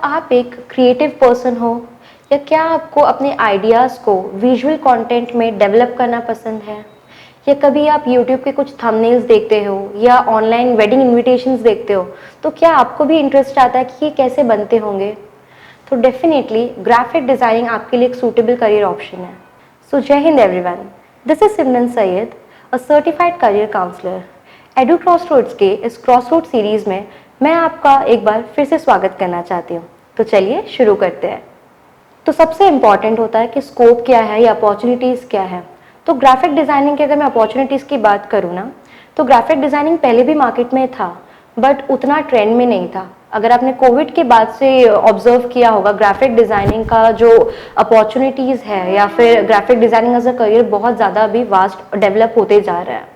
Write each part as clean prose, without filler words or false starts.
आप एक creative person हो या क्या आपको अपने आइडियाज़ को विजुअल कंटेंट में डेवलप करना पसंद है या कभी आप YouTube के कुछ थंबनेल्स देखते हो या ऑनलाइन वेडिंग इनविटेशंस देखते हो तो क्या आपको भी इंटरेस्ट आता है कि ये कैसे बनते होंगे। तो डेफिनेटली ग्राफिक डिज़ाइनिंग आपके लिए एक सूटेबल करियर ऑप्शन है। So Jai Hind everyone, this is Simran Syed, a certified career counsellor. Edu Crossroads के इस क्रॉसरोड सीरीज में मैं आपका एक बार फिर से स्वागत करना चाहती हूँ। तो चलिए शुरू करते हैं। तो सबसे इम्पॉर्टेंट होता है कि स्कोप क्या है या अपॉर्चुनिटीज़ क्या है। तो ग्राफिक डिज़ाइनिंग की अगर मैं अपॉर्चुनिटीज़ की बात करूँ ना, तो ग्राफिक डिज़ाइनिंग पहले भी मार्केट में था बट उतना ट्रेंड में नहीं था। अगर आपने कोविड के बाद से ऑब्जर्व किया होगा, ग्राफिक डिज़ाइनिंग का जो अपॉर्चुनिटीज़ है या फिर graphic designing as a career बहुत ज़्यादा अभी वास्ट डेवलप होते जा रहा है।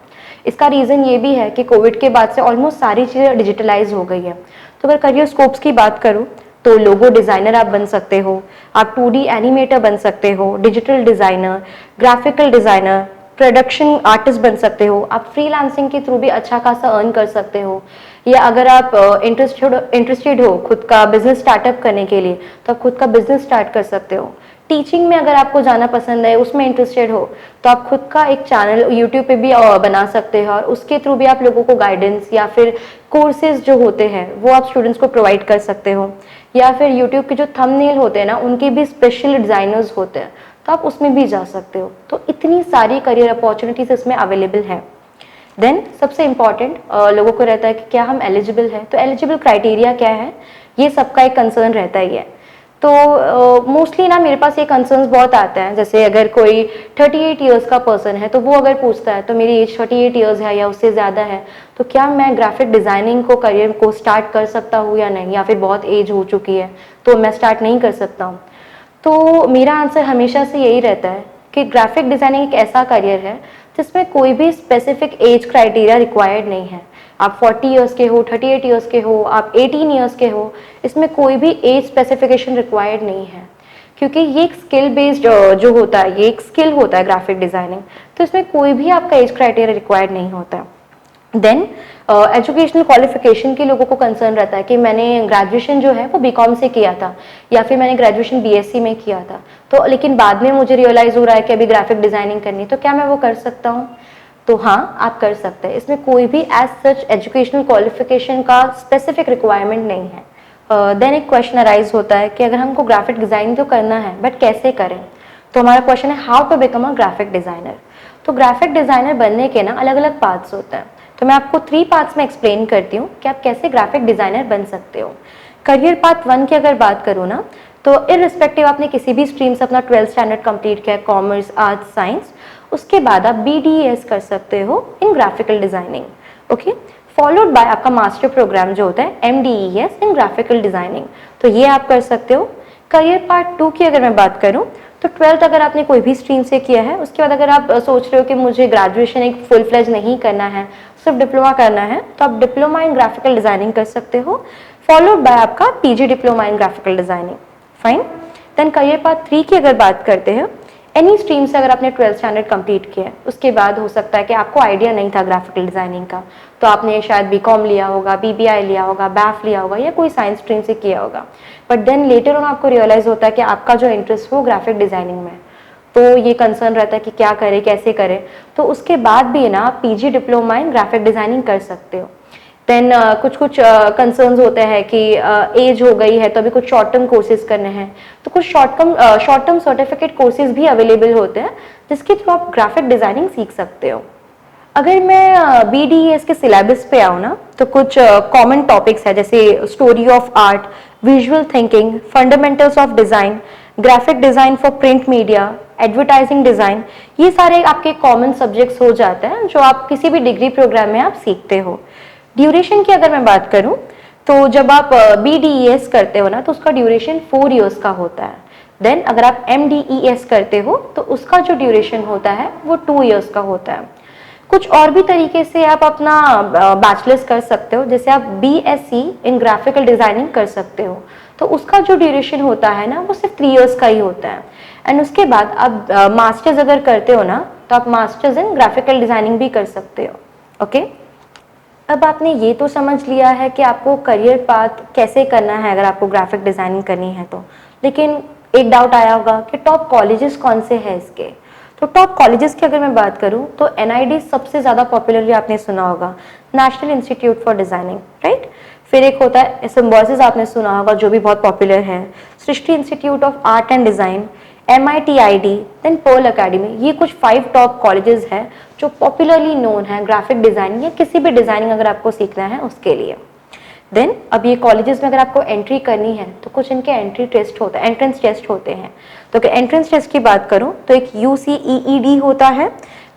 इसका रीज़न ये भी है कि कोविड के बाद से ऑलमोस्ट सारी चीज़ें डिजिटलाइज हो गई है। तो अगर करियर स्कोप्स की बात करूँ तो लोगो डिज़ाइनर आप बन सकते हो, आप 2D एनिमेटर बन सकते हो, digital designer, graphical designer, production artist बन सकते हो, आप फ्रीलांसिंग के थ्रू भी अच्छा खासा अर्न कर सकते हो। या अगर आप इंटरेस्टेड हो खुद का बिजनेस स्टार्टअप करने के लिए तो आप खुद का बिजनेस स्टार्ट कर सकते हो। टीचिंग में अगर आपको जाना पसंद है, उसमें इंटरेस्टेड हो तो आप खुद का एक चैनल यूट्यूब पे भी बना सकते हो और उसके थ्रू भी आप लोगों को गाइडेंस या फिर कोर्सेज जो होते हैं वो आप स्टूडेंट्स को प्रोवाइड कर सकते हो। या फिर यूट्यूब के जो थंबनेल होते हैं ना, उनके भी स्पेशल डिज़ाइनर्स होते हैं तो आप उसमें भी जा सकते हो। तो इतनी सारी करियर अपॉर्चुनिटीज इसमें अवेलेबल है। देन सबसे इम्पॉर्टेंट लोगों को रहता है कि क्या हम एलिजिबल हैं, तो एलिजिबल क्राइटेरिया क्या है, ये सबका एक कंसर्न रहता ही है। तो मोस्टली ना मेरे पास ये कंसर्न्स बहुत आते हैं। जैसे अगर कोई 38 इयर्स का पर्सन है तो वो अगर पूछता है तो मेरी एज 38 इयर्स है या उससे ज़्यादा है तो क्या मैं ग्राफिक डिज़ाइनिंग को करियर को स्टार्ट कर सकता हूँ या नहीं, या फिर बहुत एज हो चुकी है तो मैं स्टार्ट नहीं कर सकता हूँ। तो मेरा आंसर हमेशा से यही रहता है कि ग्राफिक डिज़ाइनिंग एक ऐसा करियर है जिसमें कोई भी स्पेसिफिक एज क्राइटेरिया रिक्वायर्ड नहीं है। आप 40 इयर्स के हो, 38 इयर्स के हो, आप 18 इयर्स के हो, इसमें कोई भी एज स्पेसिफिकेशन रिक्वायर्ड नहीं है। क्योंकि ये एक स्किल बेस्ड जो होता है, ये एक स्किल होता है ग्राफिक डिज़ाइनिंग, तो इसमें कोई भी आपका एज क्राइटेरिया रिक्वायर्ड नहीं होता है। देन एजुकेशनल क्वालिफिकेशन के लोगों को कंसर्न रहता है कि मैंने ग्रेजुएशन जो है वो बीकॉम से किया था या फिर मैंने ग्रेजुएशन बीएससी में किया था, तो लेकिन बाद में मुझे रियलाइज़ हो रहा है कि अभी ग्राफिक डिज़ाइनिंग करनी, तो क्या मैं वो कर सकता हूँ? तो हाँ, आप कर सकते हैं। इसमें कोई भी एज सच एजुकेशनल क्वालिफिकेशन का स्पेसिफिक रिक्वायरमेंट नहीं है। देन एक क्वेश्चन अराइज होता है कि अगर हमको ग्राफिक डिज़ाइनिंग तो करना है बट कैसे करें। तो हमारा क्वेश्चन है how to become a graphic designer. तो ग्राफिक डिज़ाइनर बनने के ना अलग अलग पाथ्स होते हैं। तो मैं आपको 3 पार्ट्स में एक्सप्लेन करती हूँ कि आप कैसे ग्राफिक डिज़ाइनर बन सकते हो। करियर पाथ 1 की अगर बात करूँ ना, तो इररिस्पेक्टिव आपने किसी भी स्ट्रीम से अपना 12th स्टैंडर्ड कंप्लीट किया, कॉमर्स, आर्ट्स, साइंस, उसके बाद आप BDES कर सकते हो in graphical designing, okay, followed by आपका मास्टर प्रोग्राम जो होता है MDES इन ग्राफिकल डिज़ाइनिंग, तो ये आप कर सकते हो। करियर पार्ट 2 की अगर मैं बात करूँ तो 12th अगर आपने कोई भी स्ट्रीम से किया है, उसके बाद अगर आप सोच रहे हो कि मुझे ग्रेजुएशन एक फुल फ्लेज नहीं करना है, सिर्फ डिप्लोमा करना है, तो आप डिप्लोमा इन ग्राफिकल डिज़ाइनिंग कर सकते हो, फॉलोड बाय आपका PG diploma in graphical designing. Fine. Then career path 3 की अगर बात करते हैं, एनी स्ट्रीम से अगर आपने 12th स्टैंडर्ड कंप्लीट किया है, उसके बाद हो सकता है कि आपको आइडिया नहीं था ग्राफिकल डिज़ाइनिंग का, तो आपने शायद बीकॉम लिया होगा, BBI लिया होगा, BAF लिया होगा या कोई साइंस स्ट्रीम से किया होगा, बट देन लेटर ऑन आपको रियलाइज़ होता है कि आपका जो इंटरेस्ट वो ग्राफिक डिज़ाइनिंग में है। तो ये कंसर्न रहता है कि क्या करें, कैसे करें। तो उसके बाद भी ना आप PG डिप्लोमा इन ग्राफिक डिज़ाइनिंग कर सकते हो। देन कुछ कुछ कंसर्न्स होते हैं कि एज हो गई है तो अभी कुछ शॉर्ट टर्म कोर्सेज करने हैं, तो कुछ शॉर्ट टर्म सर्टिफिकेट कोर्सेज भी अवेलेबल होते हैं जिसके थ्रू आप ग्राफिक डिज़ाइनिंग सीख सकते हो। अगर मैं BDES के सिलेबस पे आऊँ ना, तो कुछ कॉमन टॉपिक्स है जैसे story of art, visual thinking, fundamentals of design, graphic design for print media, advertising design, ये सारे आपके कॉमन सब्जेक्ट्स हो जाते हैं जो आप किसी भी डिग्री प्रोग्राम में आप सीखते हो। ड्यूरेशन की अगर मैं बात करूं तो जब आप BDES करते हो ना तो उसका ड्यूरेशन 4 इयर्स का होता है। देन अगर आप MDES करते हो तो उसका जो ड्यूरेशन होता है वो 2 इयर्स का होता है। कुछ और भी तरीके से आप अपना बैचलर्स कर सकते हो, जैसे आप BSc इन ग्राफिकल डिज़ाइनिंग कर सकते हो, तो उसका जो ड्यूरेशन होता है ना वो सिर्फ 3 इयर्स का ही होता है। एंड उसके बाद आप मास्टर्स अगर करते हो ना तो आप मास्टर्स इन ग्राफिकल डिज़ाइनिंग भी कर सकते हो, ओके। अब आपने ये तो समझ लिया है कि आपको करियर पाथ कैसे करना है अगर आपको ग्राफिक डिज़ाइनिंग करनी है तो, लेकिन एक डाउट आया होगा कि टॉप कॉलेजेस कौन से हैं इसके। तो टॉप कॉलेजेस की अगर मैं बात करूं तो एनआईडी सबसे ज़्यादा पॉपुलरली आपने सुना होगा, national institute for designing, right. फिर एक होता है सिम्बोसिस, आपने सुना होगा, जो भी बहुत पॉपुलर है। Srishti institute of art and design, MITID, then Pearl academy. ये कुछ 5 टॉप कॉलेजेस हैं जो पॉपुलरली नोन है ग्राफिक डिज़ाइनिंग या किसी भी डिज़ाइनिंग अगर आपको सीखना है उसके लिए। देन अब ये कॉलेजेस में अगर आपको एंट्री करनी है तो कुछ इनके एंट्री टेस्ट होता है, एंट्रेंस टेस्ट होते हैं। तो अगर एंट्रेंस टेस्ट की बात करूं तो एक UCEED होता है।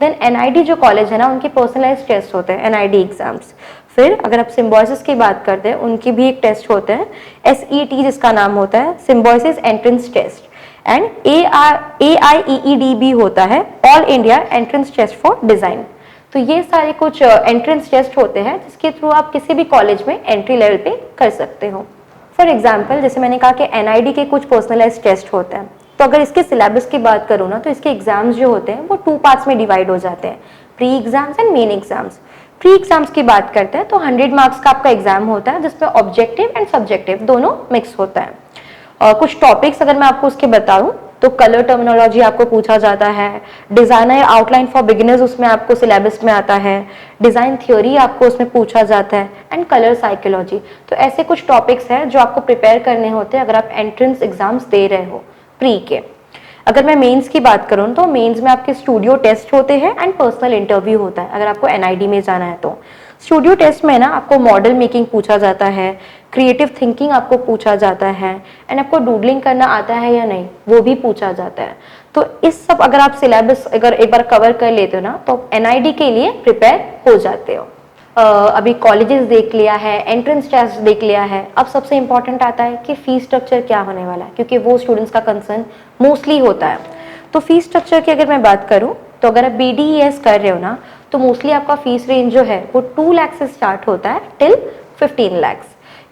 देन NID जो कॉलेज है ना, उनके पर्सनलाइज टेस्ट होते हैं, NID एग्जाम्स। फिर अगर आप सिम्बोसिस की बात करते हैं, उनकी भी एक टेस्ट होते हैं, SET जिसका नाम होता है, Symbiosis entrance test. And AIEED भी होता है, all India entrance test for design. तो ये सारे कुछ एंट्रेंस टेस्ट होते हैं जिसके थ्रू आप किसी भी कॉलेज में एंट्री लेवल पे कर सकते हो। फॉर एग्जाम्पल, जैसे मैंने कहा कि NID के कुछ पर्सनलाइज टेस्ट होते हैं, तो अगर इसके सिलेबस की बात करूँ ना तो इसके एग्जाम्स जो होते हैं वो 2 पार्ट्स में डिवाइड हो जाते हैं, pre exams and main exams. Pre exams की बात करते हैं तो 100 मार्क्स का आपका एग्जाम होता है जिसमें ऑब्जेक्टिव एंड सब्जेक्टिव दोनों मिक्स होता है। कुछ टॉपिक्स अगर मैं आपको उसके बताऊं तो कलर टर्मिनोलॉजी आपको पूछा जाता है, डिजाइनर आउटलाइन फॉर बिगिनर्स उसमें आपको सिलेबस में आता है, डिजाइन थ्योरी आपको उसमें पूछा जाता है, एंड कलर साइकोलॉजी। तो ऐसे कुछ टॉपिक्स हैं जो आपको प्रिपेयर करने होते हैं अगर आप एंट्रेंस एग्जाम्स दे रहे हो प्री के। अगर मैं मेंस की बात करूं तो मेंस में आपके स्टूडियो टेस्ट होते हैं एंड पर्सनल इंटरव्यू होता है अगर आपको NID में जाना है तो। स्टूडियो टेस्ट में ना आपको मॉडल मेकिंग पूछा जाता है, क्रिएटिव थिंकिंग आपको पूछा जाता है, एंड आपको डूडलिंग करना आता है या नहीं वो भी पूछा जाता है। तो इस सब अगर आप सिलेबस अगर एक बार कवर कर लेते हो ना तो NID के लिए प्रिपेयर हो जाते हो। अभी कॉलेजेस देख लिया है, एंट्रेंस टेस्ट देख लिया है, अब सबसे इंपॉर्टेंट आता है कि फीस स्ट्रक्चर क्या होने वाला है, क्योंकि वो स्टूडेंट्स का कंसर्न मोस्टली होता है। तो फीस स्ट्रक्चर की अगर मैं बात करूं तो अगर आप BDES कर रहे हो ना तो मोस्टली आपका फीस रेंज जो है वो 2 लाख से स्टार्ट होता है टिल 15 लाख।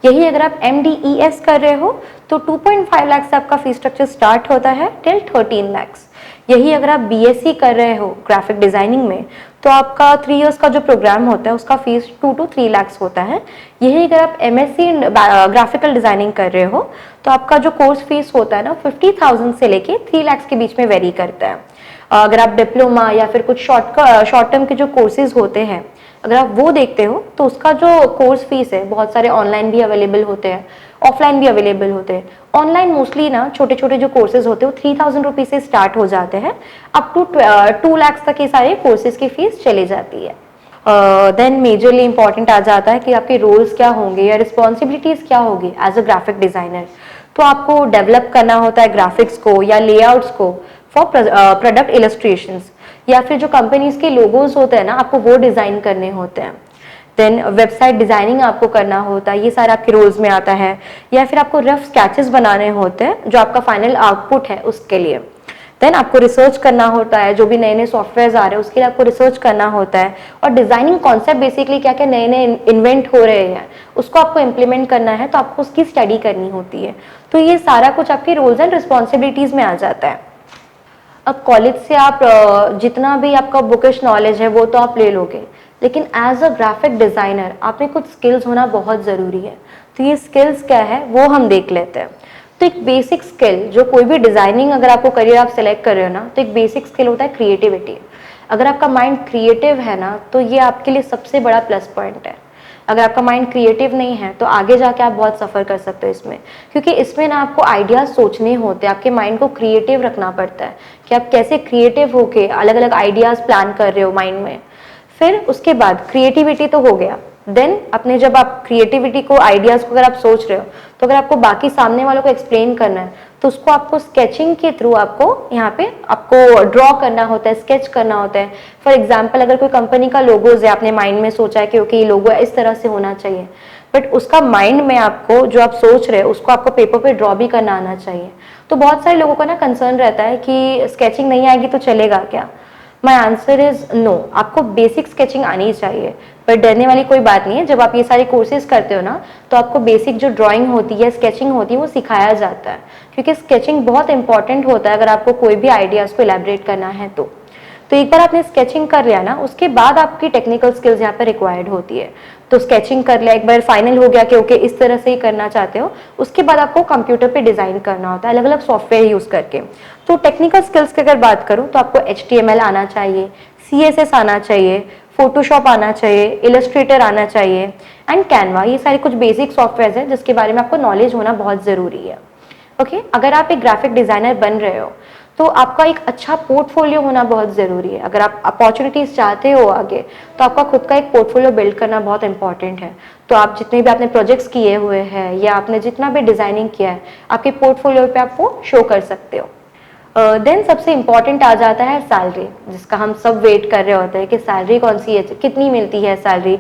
यही अगर आप MDES कर रहे हो तो 2.5 लाख से आपका फीस स्ट्रक्चर स्टार्ट होता है टिल 13 लाख। यही अगर आप BSc कर रहे हो ग्राफिक डिजाइनिंग में तो आपका 3 इयर्स का जो प्रोग्राम होता है उसका फीस 2 to 3 लाख होता है। यही अगर आप MSc ग्राफिकल डिजाइनिंग कर रहे हो तो आपका जो कोर्स फीस होता है ना 50,000 से लेके 3 लाख के बीच में वेरी करता है। अगर आप डिप्लोमा या फिर कुछ शॉर्ट टर्म के जो कोर्सेज होते हैं अगर आप वो देखते हो तो उसका जो कोर्स फीस है, बहुत सारे ऑनलाइन भी अवेलेबल होते हैं, ऑफलाइन भी अवेलेबल होते हैं। ऑनलाइन मोस्टली ना छोटे छोटे जो कोर्सेज होते हैं वो 3,000 रुपीज से स्टार्ट हो जाते हैं, अप टू 2 लाख तक ये सारे कोर्सेज की फीस चली जाती है। देन मेजरली इंपॉर्टेंट आ जाता है कि आपके रोल्स क्या होंगे या रिस्पॉन्सिबिलिटीज क्या होगी एज अ ग्राफिक डिजाइनर। तो आपको डेवलप करना होता है ग्राफिक्स को या लेआउट्स को फॉर प्रोडक्ट इलस्ट्रेशंस, या फिर जो कंपनीज के लोगोज होते हैं ना आपको वो डिजाइन करने होते हैं। देन वेबसाइट डिजाइनिंग आपको करना होता है, ये सारा आपके रोल्स में आता है। या फिर आपको रफ स्केचेस बनाने होते हैं जो आपका फाइनल आउटपुट है उसके लिए। देन आपको रिसर्च करना होता है, जो भी नए नए सॉफ्टवेयर आ रहे हैं उसके लिए आपको रिसर्च करना होता है, और डिजाइनिंग कॉन्सेप्ट बेसिकली क्या क्या नए नए इन्वेंट हो रहे हैं उसको आपको इम्प्लीमेंट करना है, तो आपको उसकी स्टडी करनी होती है। तो ये सारा कुछ आपके रोल्स एंड रिस्पॉन्सिबिलिटीज में आ जाता है। अब कॉलेज से आप जितना भी आपका बुकिश नॉलेज है वो तो आप ले लोगे, लेकिन एज अ ग्राफिक डिजाइनर आप में कुछ स्किल्स होना बहुत ज़रूरी है। तो ये स्किल्स क्या है वो हम देख लेते हैं। तो एक बेसिक स्किल जो कोई भी डिजाइनिंग अगर आपको करियर आप सेलेक्ट कर रहे हो ना तो एक बेसिक स्किल होता है क्रिएटिविटी। अगर आपका माइंड क्रिएटिव है ना तो ये आपके लिए सबसे बड़ा प्लस पॉइंट है। अगर आपका माइंड क्रिएटिव नहीं है तो आगे जाके आप बहुत सफ़र कर सकते हो इसमें, क्योंकि इसमें ना आपको आइडियाज सोचने होते हैं, आपके माइंड को क्रिएटिव रखना पड़ता है कि आप कैसे क्रिएटिव होके अलग अलग आइडियाज प्लान कर रहे हो माइंड में। फिर उसके बाद क्रिएटिविटी तो हो गया, देन अपने जब आप क्रिएटिविटी को आइडियाज को अगर आप सोच रहे हो तो अगर आपको बाकी सामने वालों को एक्सप्लेन करना है तो उसको आपको स्केचिंग के थ्रू आपको यहाँ पे आपको ड्रॉ करना होता है, स्केच करना होता है। फॉर एग्जाम्पल अगर कोई कंपनी का लोगोज है, आपने माइंड में सोचा है कि ओके ये लोगो इस तरह से होना चाहिए, बट उसका माइंड में आपको जो आप सोच रहे हो उसको आपको पेपर पे ड्रॉ भी करना आना चाहिए। तो बहुत सारे लोगों का ना कंसर्न रहता है कि स्केचिंग नहीं आएगी तो चलेगा क्या। माई आंसर इज नो, आपको बेसिक स्केचिंग आनी चाहिए, पर डरने वाली कोई बात नहीं है। जब आप ये सारे कोर्सेज करते हो ना तो आपको बेसिक जो ड्राइंग होती है, स्केचिंग होती है वो सिखाया जाता है, क्योंकि स्केचिंग बहुत इंपॉर्टेंट होता है अगर आपको कोई भी आइडियाज को इलेबरेट करना है तो। तो एक बार आपने स्केचिंग कर लिया ना, उसके बाद आपकी टेक्निकल स्किल्स यहाँ पर रिक्वायर्ड होती है। तो स्केचिंग कर लिया, एक बार फाइनल हो गया कि ओके इस तरह से ही करना चाहते हो, उसके बाद आपको कंप्यूटर पे डिज़ाइन करना होता है अलग अलग सॉफ्टवेयर यूज़ करके। तो टेक्निकल स्किल्स की अगर बात करूँ तो आपको HTML आना चाहिए, CSS आना चाहिए, फोटोशॉप आना चाहिए, इलस्ट्रेटर आना चाहिए एंड कैनवा। ये सारे कुछ बेसिक सॉफ्टवेयर हैं जिसके बारे में आपको नॉलेज होना बहुत ज़रूरी है। ओके अगर आप एक ग्राफिक डिज़ाइनर बन रहे हो तो आपका एक अच्छा पोर्टफोलियो होना बहुत ज़रूरी है। अगर आप अपॉर्चुनिटीज़ चाहते हो आगे, तो आपका खुद का एक पोर्टफोलियो बिल्ड करना बहुत इंपॉर्टेंट है। तो आप जितने भी आपने प्रोजेक्ट्स किए हुए हैं या आपने जितना भी डिज़ाइनिंग किया है, आपके पोर्टफोलियो पे आप वो शो कर सकते हो। देन सबसे इम्पॉर्टेंट आ जाता है सैलरी, जिसका हम सब वेट कर रहे होते हैं कि सैलरी कौन सी है, कितनी मिलती है सैलरी,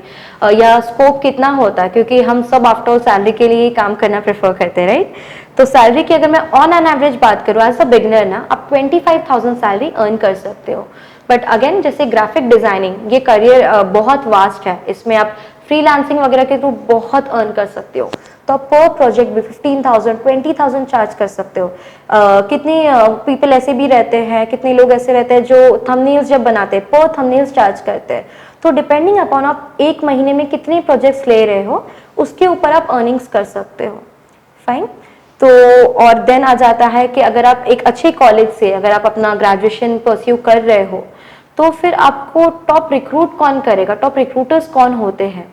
या स्कोप कितना होता है, क्योंकि हम सब आफ्टर ऑल सैलरी के लिए ही काम करना प्रेफर करते हैं, राइट। तो सैलरी की अगर मैं ऑन एन एवरेज बात करूँ एज अ बिगनर ना, आप 25,000 सैलरी अर्न कर सकते हो। बट अगेन जैसे ग्राफिक डिज़ाइनिंग ये करियर बहुत वास्ट है, इसमें आप फ्रीलांसिंग वगैरह के थ्रू बहुत अर्न कर सकते हो। तो आप पर प्रोजेक्ट भी 15,000 20,000 चार्ज कर सकते हो। कितने पीपल ऐसे भी रहते हैं, कितने लोग ऐसे रहते हैं जो थंबनेल्स जब बनाते हैं पर थंबनेल्स चार्ज करते हैं। तो डिपेंडिंग अपॉन आप एक महीने में कितने प्रोजेक्ट्स ले रहे हो, उसके ऊपर आप अर्निंग्स कर सकते हो। फाइन। तो और देन आ जाता है कि अगर आप एक अच्छे कॉलेज से अगर आप अपना ग्रेजुएशन परस्यू कर रहे हो, तो फिर आपको टॉप रिक्रूट कौन करेगा, टॉप रिक्रूटर्स कौन होते हैं।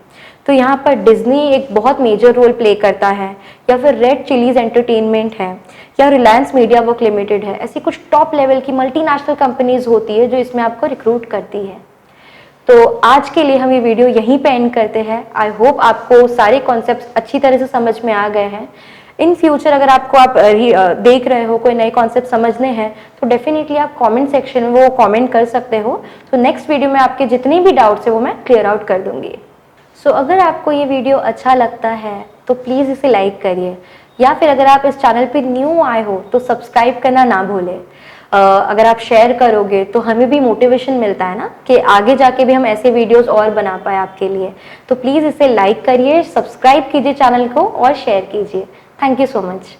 तो यहाँ पर डिज्नी एक बहुत मेजर रोल प्ले करता है, या फिर रेड चिलीज एंटरटेनमेंट है, या रिलायंस मीडिया वर्क लिमिटेड है। ऐसी कुछ टॉप लेवल की मल्टीनेशनल कंपनीज होती है जो इसमें आपको रिक्रूट करती है। तो आज के लिए हम ये वीडियो यहीं पे एंड करते हैं। आई होप आपको सारे कॉन्सेप्ट्स अच्छी तरह से समझ में आ गए हैं। इन फ्यूचर अगर आपको आप देख रहे हो कोई नए कॉन्सेप्ट समझने हैं, तो डेफिनेटली आप कमेंट सेक्शन में वो कमेंट कर सकते हो। तो नेक्स्ट वीडियो में आपके जितने भी डाउट्स है वो मैं क्लियर आउट कर दूंगी। सो अगर आपको ये वीडियो अच्छा लगता है तो प्लीज़ इसे लाइक करिए, या फिर अगर आप इस चैनल पे न्यू आए हो तो सब्सक्राइब करना ना भूलें। अगर आप शेयर करोगे तो हमें भी मोटिवेशन मिलता है ना, कि आगे जाके भी हम ऐसे वीडियोस और बना पाए आपके लिए। तो प्लीज़ इसे लाइक करिए, सब्सक्राइब कीजिए चैनल को और शेयर कीजिए। Thank you so much.